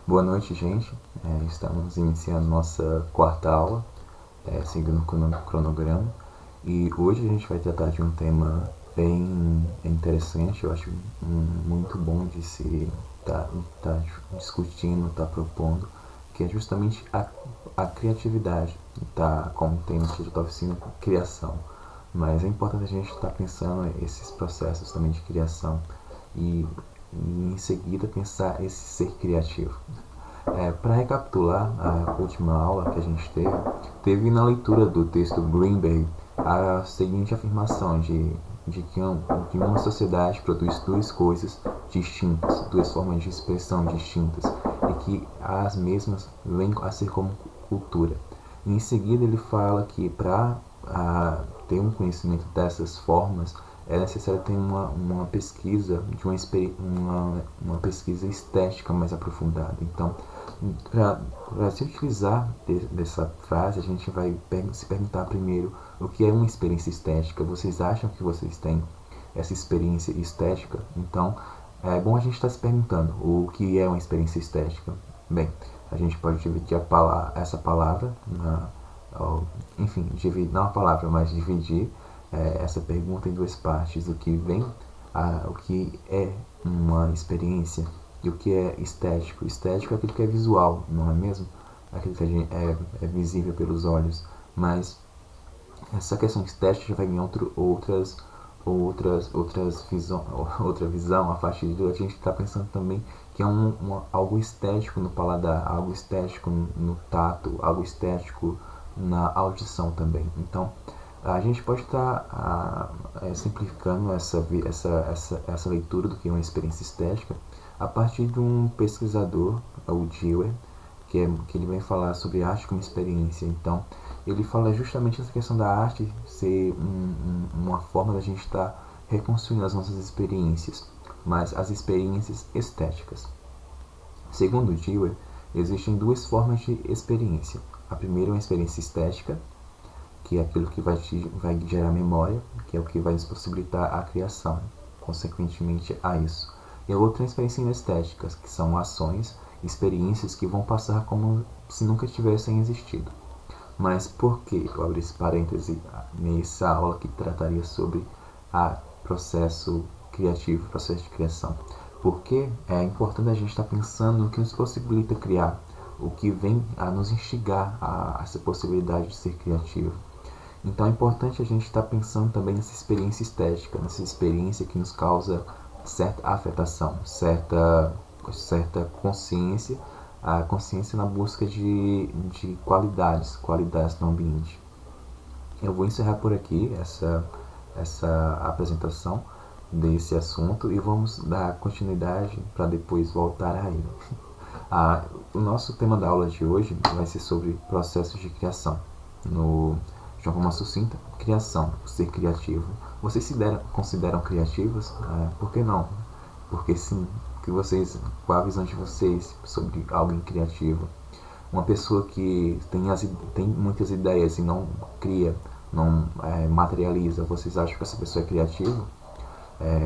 Boa noite, gente. Estamos iniciando nossa quarta aula, seguindo o cronograma. E hoje a gente vai tratar de um tema bem interessante, eu acho muito bom de se tá discutindo, tá propondo, que é justamente a criatividade. Tá como tem no título da oficina, criação. Mas é importante a gente estar pensando esses processos também de criação e em seguida pensar esse ser criativo. Para recapitular a última aula que a gente teve na leitura do texto Greenberg a seguinte afirmação de que uma sociedade produz duas coisas distintas, duas formas de expressão distintas, e que as mesmas vêm a ser como cultura. E em seguida ele fala que para ter um conhecimento dessas formas é necessário ter uma pesquisa uma pesquisa estética mais aprofundada. Então, para se utilizar dessa frase, a gente vai se perguntar primeiro o que é uma experiência estética. Vocês acham que vocês têm essa experiência estética? Então, é bom a gente estar se perguntando o que é uma experiência estética. Bem, a gente pode dividir essa palavra, enfim, dividir, não a palavra, mas dividir essa pergunta em duas partes: o que é uma experiência e o que é estético. Estético é aquilo que é visual, não é mesmo? Aquilo que é visível pelos olhos. Mas essa questão estética já vai em outra visão, a partir de a gente está pensando também que é algo estético no paladar, algo estético no tato, algo estético na audição também. Então, a gente pode estar simplificando essa leitura do que é uma experiência estética a partir de um pesquisador, o Dewey, que ele vem falar sobre arte como experiência. Então, ele fala justamente essa questão da arte ser uma forma da gente estar reconstruindo as nossas experiências, mas as experiências estéticas. Segundo Dewey, existem duas formas de experiência. A primeira é uma experiência estética, que é aquilo que vai gerar memória, que é o que vai nos possibilitar a criação, consequentemente a isso. E a outra é a experiência estética, que são ações, experiências que vão passar como se nunca tivessem existido. Mas por que eu abri esse parêntese nessa aula que trataria sobre o processo criativo, processo de criação? Porque é importante a gente estar pensando no que nos possibilita criar, o que vem a nos instigar a essa possibilidade de ser criativo. Então é importante a gente estar pensando também nessa experiência estética, nessa experiência que nos causa certa afetação, certa consciência, a consciência na busca de qualidades no ambiente. Eu vou encerrar por aqui essa apresentação desse assunto e vamos dar continuidade para depois voltar a ele. O nosso tema da aula de hoje vai ser sobre processos de criação. De uma forma sucinta, criação, ser criativo. Vocês se consideram criativos? Por que não? Porque sim. Qual a visão de vocês sobre alguém criativo? Uma pessoa que tem muitas ideias e não cria, não materializa, vocês acham que essa pessoa é criativa?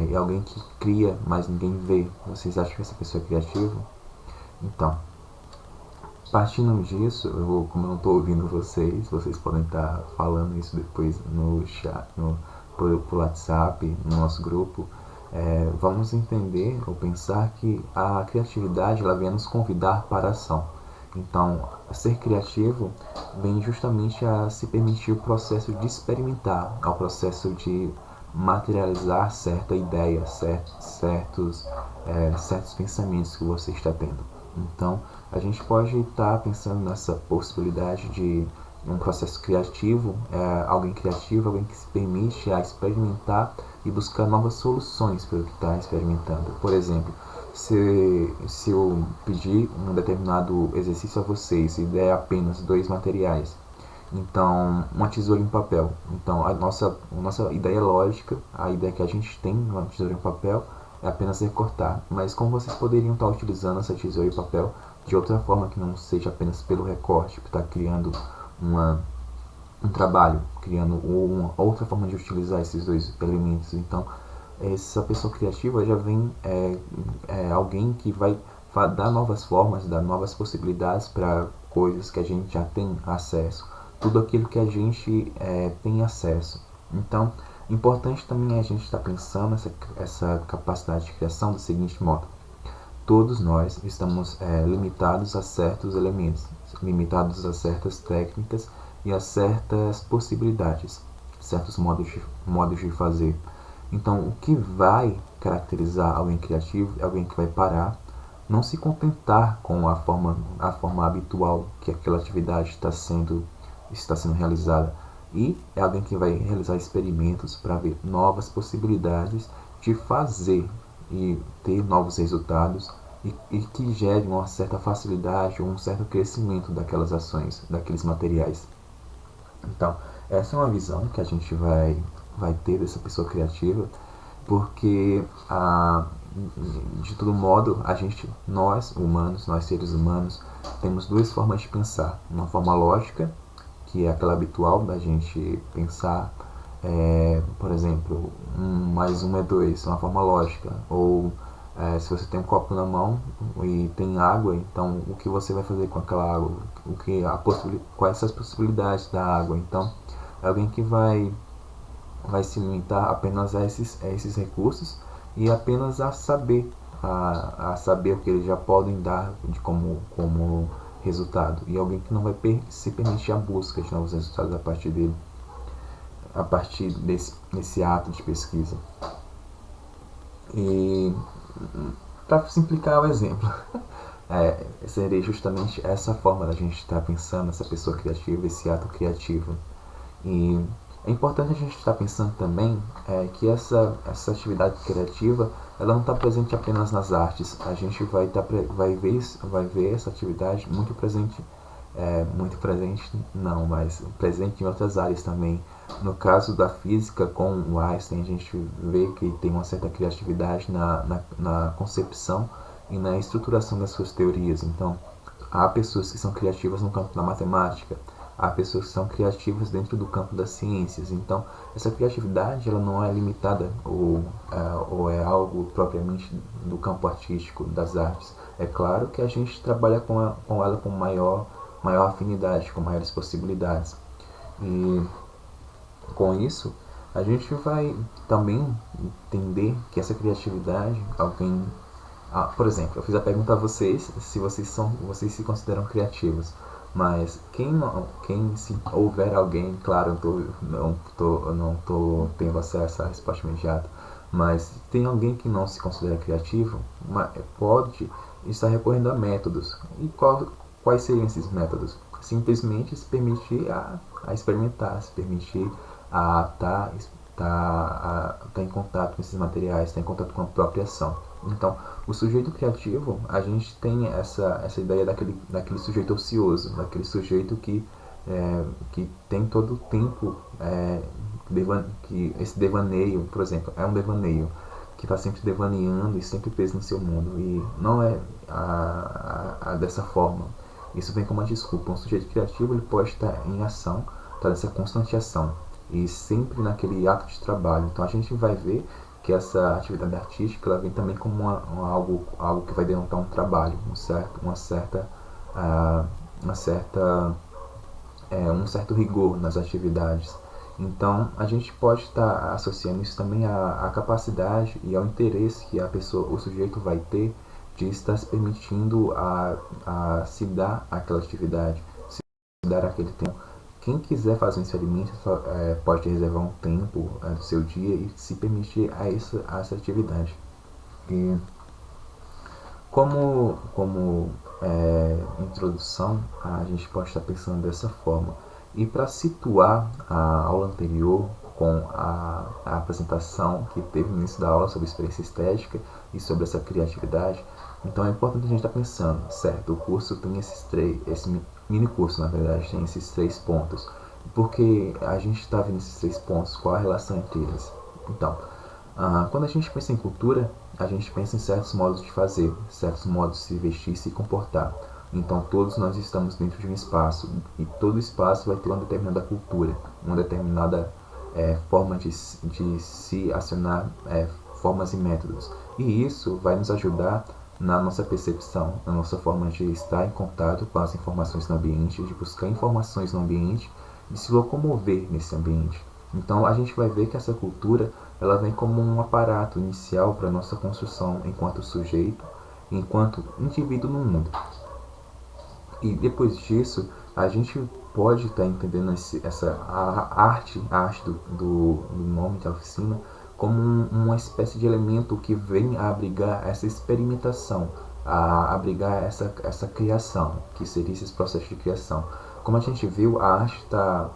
E alguém que cria, mas ninguém vê, vocês acham que essa pessoa é criativa? Então, partindo disso, como eu não estou ouvindo vocês podem estar falando isso depois no chat, por WhatsApp, no nosso grupo. Vamos entender ou pensar que a criatividade ela vem nos convidar para a ação. Então, ser criativo vem justamente a se permitir o processo de experimentar, ao processo de materializar certa ideia, certos pensamentos que você está tendo. Então, a gente pode estar pensando nessa possibilidade de um processo criativo, alguém criativo, alguém que se permite a experimentar e buscar novas soluções para o que está experimentando. Por exemplo, se eu pedir um determinado exercício a vocês e der apenas dois materiais, então uma tesoura e um papel, então a nossa ideia lógica, a ideia que a gente tem numa tesoura e um papel é apenas recortar, mas como vocês poderiam estar utilizando essa tesoura e papel de outra forma que não seja apenas pelo recorte, que está criando um trabalho, criando uma outra forma de utilizar esses dois elementos. Então, essa pessoa criativa já vem alguém que vai dar novas formas, dar novas possibilidades para coisas que a gente já tem acesso, tudo aquilo que a gente tem acesso. Então, importante também a gente estar pensando essa capacidade de criação do seguinte modo: todos nós estamos limitados a certos elementos, limitados a certas técnicas e a certas possibilidades, certos modos de fazer. Então, o que vai caracterizar alguém criativo é alguém que vai parar, não se contentar com a forma habitual que aquela atividade está sendo realizada, e é alguém que vai realizar experimentos para ver novas possibilidades de fazer e ter novos resultados, e que gere uma certa facilidade ou um certo crescimento daquelas ações, daqueles materiais. Então, essa é uma visão que a gente vai ter dessa pessoa criativa, porque de todo modo nós seres humanos, temos duas formas de pensar: uma forma lógica, que é aquela habitual da gente pensar, por exemplo, 1 mais 1 é 2, uma forma lógica, ou se você tem um copo na mão e tem água, então o que você vai fazer com aquela água? Quais são as possibilidades da água? Então, é alguém que vai se limitar apenas a esses recursos e apenas a saber o que eles já podem dar como resultado, e alguém que não vai se permitir a busca de novos resultados a partir desse ato de pesquisa. E para simplificar o exemplo, seria justamente essa forma da gente estar pensando, essa pessoa criativa, esse ato criativo. E é importante a gente estar pensando também que essa atividade criativa, ela não está presente apenas nas artes. A gente vai ver essa atividade muito presente não, mas presente em outras áreas também. No caso da física, com o Einstein, a gente vê que tem uma certa criatividade na concepção e na estruturação das suas teorias. Então, há pessoas que são criativas no campo da matemática, há pessoas que são criativas dentro do campo das ciências. Então, essa criatividade, ela não é limitada ou é algo propriamente do campo artístico, das artes. É claro que a gente trabalha com ela com maior afinidade, com maiores possibilidades. E com isso, a gente vai também entender que essa criatividade, por exemplo, eu fiz a pergunta a vocês se vocês se consideram criativos, mas se houver alguém, claro, eu não tô tendo acesso à resposta imediata, mas tem alguém que não se considera criativo, pode estar recorrendo a métodos. E quais seriam esses métodos? Simplesmente se permitir a experimentar, se permitir a estar em contato com esses materiais, estar em contato com a própria ação. Então, o sujeito criativo, a gente tem essa ideia daquele sujeito ocioso, daquele sujeito que tem todo o tempo, que esse devaneio, por exemplo, é um devaneio, que está sempre devaneando e sempre preso no seu mundo, e não é dessa forma. Isso vem como uma desculpa. Um sujeito criativo, ele pode estar em ação, estar nessa constante ação, e sempre naquele ato de trabalho. Então a gente vai ver que essa atividade artística, ela vem também como algo que vai denotar um trabalho, um certo rigor nas atividades. Então a gente pode estar associando isso também à capacidade e ao interesse que o sujeito vai ter de estar se permitindo a se dar aquela atividade, se dar aquele tempo. Quem quiser fazer um experimento pode reservar um tempo do seu dia e se permitir a essa atividade. E como introdução, a gente pode estar pensando dessa forma. E para situar a aula anterior com a apresentação que teve no início da aula sobre experiência estética e sobre essa criatividade, então é importante a gente estar pensando, certo, o curso tem esse mini curso, na verdade, tem esses 3 pontos. Porque a gente está vendo esses 3 pontos, qual a relação entre eles? Então, quando a gente pensa em cultura, a gente pensa em certos modos de fazer, certos modos de se vestir e se comportar. Então, todos nós estamos dentro de um espaço, e todo espaço vai ter uma determinada cultura, uma determinada forma de se acionar formas e métodos. E isso vai nos ajudar na nossa percepção, na nossa forma de estar em contato com as informações no ambiente, de buscar informações no ambiente, de se locomover nesse ambiente. Então a gente vai ver que essa cultura ela vem como um aparato inicial para a nossa construção enquanto sujeito, enquanto indivíduo no mundo. E depois disso, a gente pode estar entendendo a arte do nome da oficina como uma espécie de elemento que vem a abrigar essa experimentação, a abrigar essa criação, que seria esse processo de criação. Como a gente viu, a arte está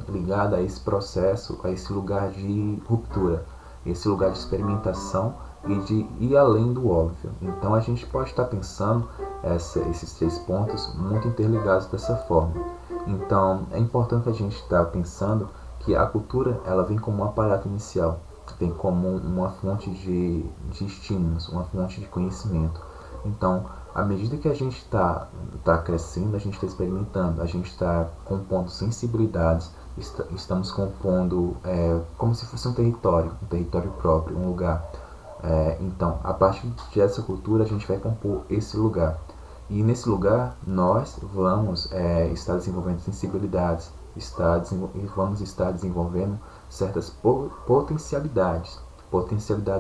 ligada a esse processo, a esse lugar de ruptura, esse lugar de experimentação e de ir além do óbvio. Então a gente pode estar pensando esses 3 pontos muito interligados dessa forma. Então é importante a gente estar pensando que a cultura ela vem como um aparato inicial, vem como uma fonte de estímulos, uma fonte de conhecimento. Então, à medida que a gente está crescendo, a gente está experimentando, a gente está compondo sensibilidades, estamos compondo como se fosse um território próprio, um lugar. Então, a partir dessa cultura, a gente vai compor esse lugar. E nesse lugar, nós vamos estar desenvolvendo sensibilidades, vamos estar desenvolvendo certas potencialidades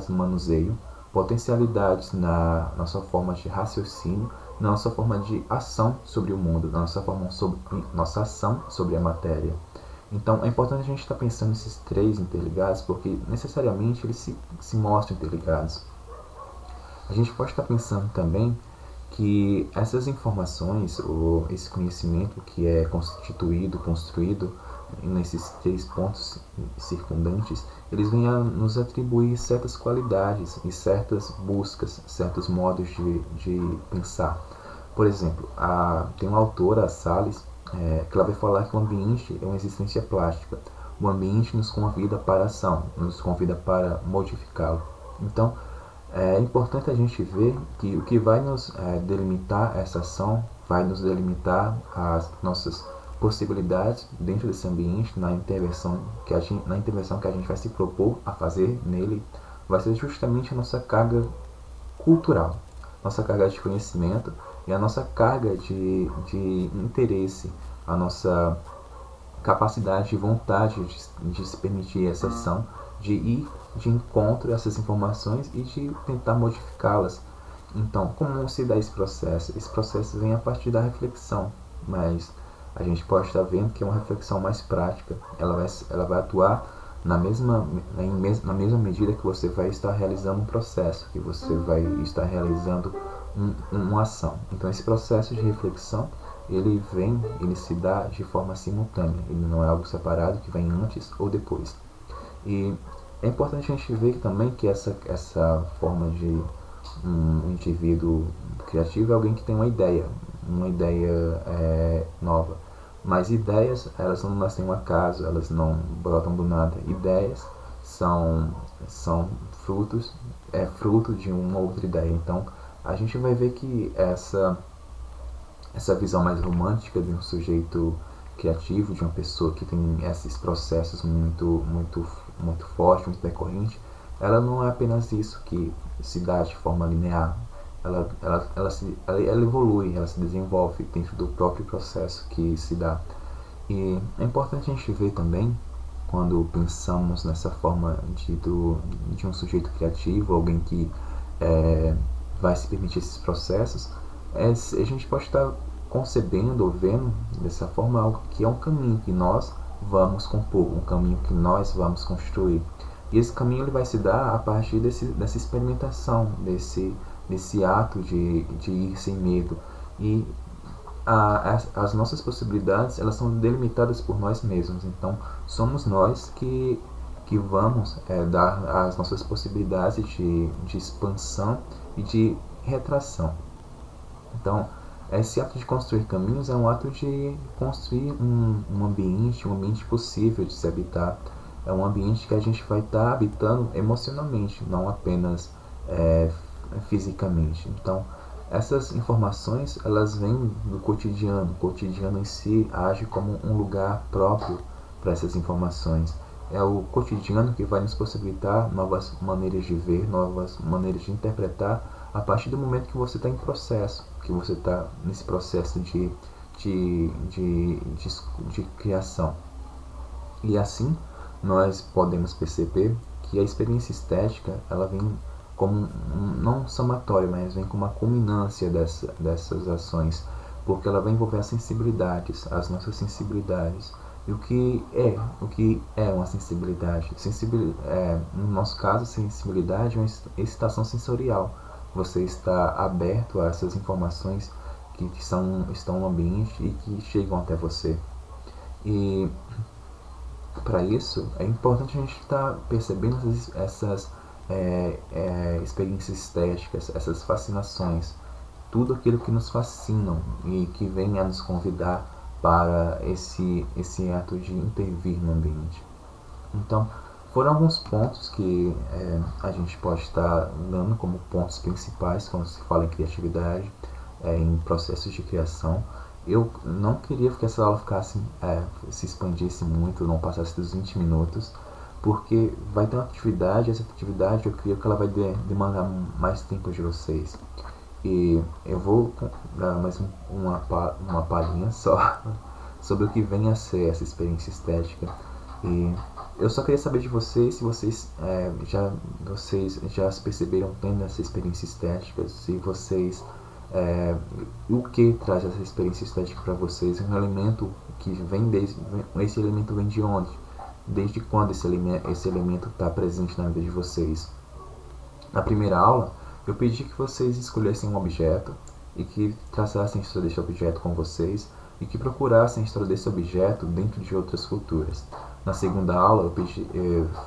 no manuseio, potencialidades na nossa forma de raciocínio, na nossa forma de ação sobre o mundo, na nossa ação sobre a matéria. Então é importante a gente estar pensando nesses 3 interligados, porque necessariamente eles se mostram interligados. A gente pode estar pensando também que essas informações, ou esse conhecimento que é construído nesses 3 pontos circundantes, eles vêm a nos atribuir certas qualidades e certas buscas, certos modos de pensar. Por exemplo, tem uma autora, a Salles, que ela vai falar que o ambiente é uma existência plástica. O ambiente nos convida para a ação, nos convida para modificá-lo. Então, é importante a gente ver que o que vai nos delimitar essa ação, vai nos delimitar as nossas possibilidades dentro desse ambiente, na intervenção que a gente vai se propor a fazer nele, vai ser justamente a nossa carga cultural, nossa carga de conhecimento e a nossa carga de interesse, a nossa capacidade e vontade de se permitir essa ação, de ir de encontro a essas informações e de tentar modificá-las. Então, como se dá esse processo? Esse processo vem a partir da reflexão, mas a gente pode estar vendo que é uma reflexão mais prática. Ela vai atuar na mesma medida que você vai estar realizando um processo, que você vai estar realizando uma ação. Então, esse processo de reflexão ele se dá de forma simultânea, ele não é algo separado que vem antes ou depois. E é importante a gente ver também que essa forma de um indivíduo criativo é alguém que tem uma ideia nova. Mas ideias, elas não nascem um acaso, elas não brotam do nada. Ideias são fruto de uma outra ideia. Então, a gente vai ver que essa visão mais romântica de um sujeito criativo, de uma pessoa que tem esses processos muito fortes, muito decorrentes, ela não é apenas isso que se dá de forma linear. Ela evolui, ela se desenvolve dentro do próprio processo que se dá. E é importante a gente ver também, quando pensamos nessa forma de um sujeito criativo, alguém que vai se permitir esses processos, a gente pode estar concebendo ou vendo dessa forma algo que é um caminho que nós vamos compor, um caminho que nós vamos construir. E esse caminho ele vai se dar a partir dessa experimentação, desse ato de ir sem medo. E as nossas possibilidades elas são delimitadas por nós mesmos. Então somos nós que vamos dar as nossas possibilidades de expansão e de retração. Então esse ato de construir caminhos é um ato de construir um ambiente possível de se habitar. É um ambiente que a gente vai estar habitando emocionalmente, não apenas fisicamente. Então, essas informações elas vêm do cotidiano. O cotidiano em si age como um lugar próprio para essas informações. É o cotidiano que vai nos possibilitar novas maneiras de ver, novas maneiras de interpretar a partir do momento que você está em processo, que você está nesse processo de, de, de criação. E assim nós podemos perceber que a experiência estética ela vem como não um somatório, mas vem como uma culminância dessas ações, porque ela vai envolver as sensibilidades, as nossas sensibilidades. E o que é uma sensibilidade? No nosso caso, sensibilidade é uma excitação sensorial. Você está aberto a essas informações que estão no ambiente e que chegam até você. E para isso, é importante a gente estar percebendo essas experiências estéticas, essas fascinações, tudo aquilo que nos fascinam e que vem a nos convidar para esse ato de intervir no ambiente. Então, foram alguns pontos que a gente pode estar dando como pontos principais quando se fala em criatividade, em processos de criação. Eu não queria que essa aula se expandisse muito, não passasse dos 20 minutos, porque vai ter uma atividade, essa atividade eu creio que ela vai demandar mais tempo de vocês. E eu vou dar mais uma palhinha só sobre o que vem a ser essa experiência estética. E eu só queria saber de vocês se vocês já se perceberam tendo essa experiência estética, se vocês o que traz essa experiência estética para vocês, um elemento que esse elemento vem de onde? Desde quando esse elemento está presente na vida de vocês? Na primeira aula, eu pedi que vocês escolhessem um objeto e que traçassem a história desse objeto com vocês e que procurassem a história desse objeto dentro de outras culturas. Na segunda aula,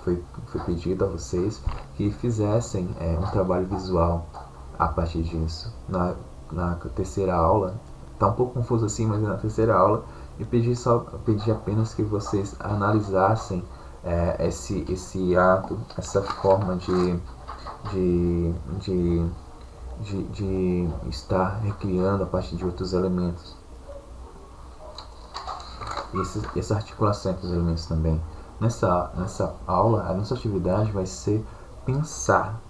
foi pedido a vocês que fizessem um trabalho visual a partir disso. Na terceira aula, está um pouco confuso assim, mas na terceira aula eu pedi apenas que vocês analisassem esse ato, essa forma de estar recriando a partir de outros elementos. E essa articulação entre os elementos também. Nessa aula, a nossa atividade vai ser pensar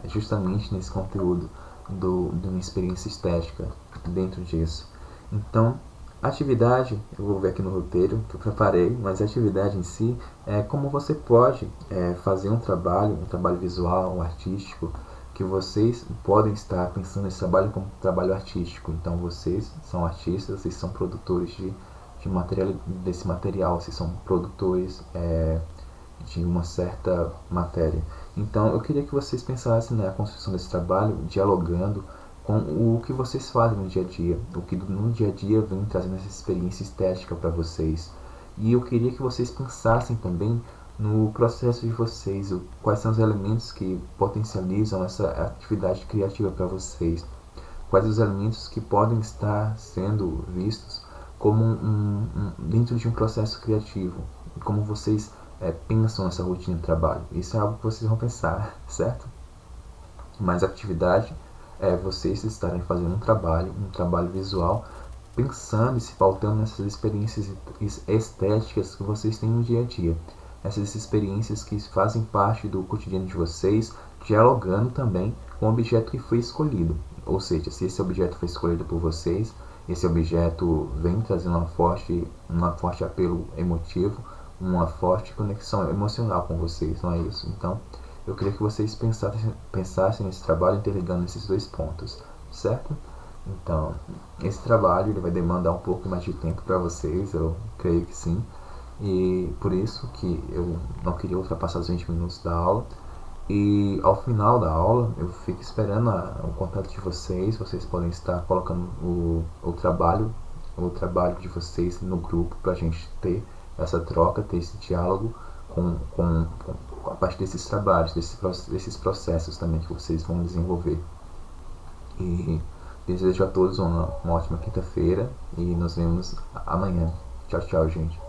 justamente nesse conteúdo de uma experiência estética dentro disso. Então, a atividade, eu vou ver aqui no roteiro que eu preparei, mas a atividade em si é como você pode fazer um trabalho visual, um artístico, que vocês podem estar pensando nesse trabalho como trabalho artístico. Então, vocês são artistas, vocês são produtores desse material, vocês são produtores de uma certa matéria. Então, eu queria que vocês pensassem na construção desse trabalho, dialogando com o que vocês fazem no dia a dia, o que no dia a dia vem trazendo essa experiência estética para vocês. E eu queria que vocês pensassem também no processo de vocês, quais são os elementos que potencializam essa atividade criativa para vocês, quais os elementos que podem estar sendo vistos como dentro de um processo criativo, como vocês pensam nessa rotina de trabalho. Isso é algo que vocês vão pensar, certo? Mas a atividade é vocês estarem fazendo um trabalho visual, pensando e se pautando nessas experiências estéticas que vocês têm no dia a dia. Essas experiências que fazem parte do cotidiano de vocês, dialogando também com o objeto que foi escolhido. Ou seja, se esse objeto foi escolhido por vocês, esse objeto vem trazendo um forte apelo emotivo, uma forte conexão emocional com vocês, não é isso? Então, eu queria que vocês pensassem nesse trabalho interligando esses dois pontos, certo? Então, esse trabalho ele vai demandar um pouco mais de tempo para vocês, eu creio que sim, e por isso que eu não queria ultrapassar os 20 minutos da aula. E ao final da aula, eu fico esperando o contato de vocês. Vocês podem estar colocando o trabalho de vocês no grupo para a gente ter essa troca, ter esse diálogo a partir desses trabalhos, desses processos também que vocês vão desenvolver. E desejo a todos uma ótima quinta-feira e nos vemos amanhã. Tchau, tchau, gente.